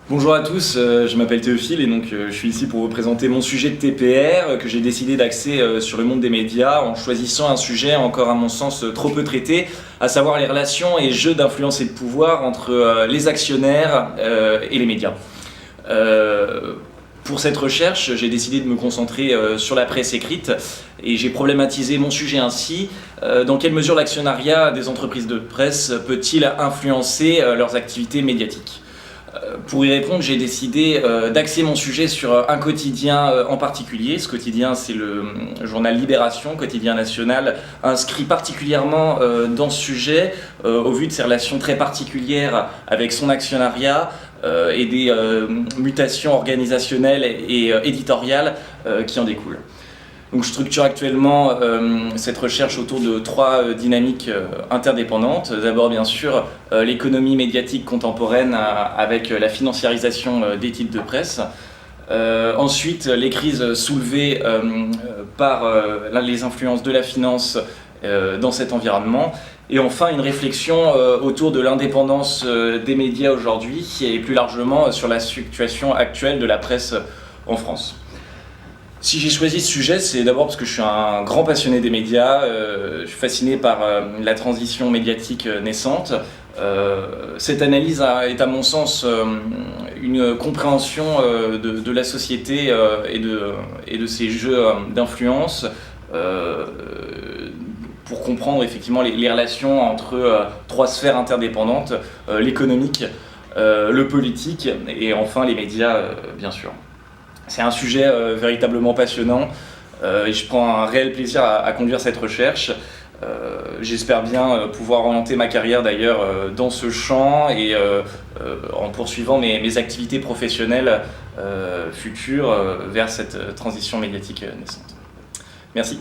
Bonjour à tous, je m'appelle Théophile et donc je suis ici pour vous présenter mon sujet de TPR que j'ai décidé d'axer sur le monde des médias en choisissant un sujet encore à mon sens trop peu traité, à savoir les relations et jeux d'influence et de pouvoir entre les actionnaires et les médias. Pour cette recherche, j'ai décidé de me concentrer sur la presse écrite et j'ai problématisé mon sujet ainsi. Dans quelle mesure l'actionnariat des entreprises de presse peut-il influencer leurs activités médiatiques ? Pour y répondre, j'ai décidé d'axer mon sujet sur un quotidien en particulier. Ce quotidien, c'est le journal Libération, quotidien national, inscrit particulièrement dans ce sujet, au vu de ses relations très particulières avec son actionnariat et des mutations organisationnelles et éditoriales qui en découlent. Donc, je structure actuellement cette recherche autour de trois dynamiques interdépendantes. D'abord, bien sûr, l'économie médiatique contemporaine avec la financiarisation des titres de presse. Ensuite, les crises soulevées par les influences de la finance dans cet environnement. Et enfin, une réflexion autour de l'indépendance des médias aujourd'hui et plus largement sur la situation actuelle de la presse en France. Si j'ai choisi ce sujet, c'est d'abord parce que je suis un grand passionné des médias, je suis fasciné par la transition médiatique naissante. Cette analyse est à mon sens une compréhension de la société et de ses jeux d'influence pour comprendre effectivement les relations entre trois sphères interdépendantes, l'économique, le politique et enfin les médias bien sûr. C'est un sujet véritablement passionnant et je prends un réel plaisir à conduire cette recherche. J'espère bien pouvoir orienter ma carrière d'ailleurs dans ce champ et en poursuivant mes activités professionnelles futures vers cette transition médiatique naissante. Merci.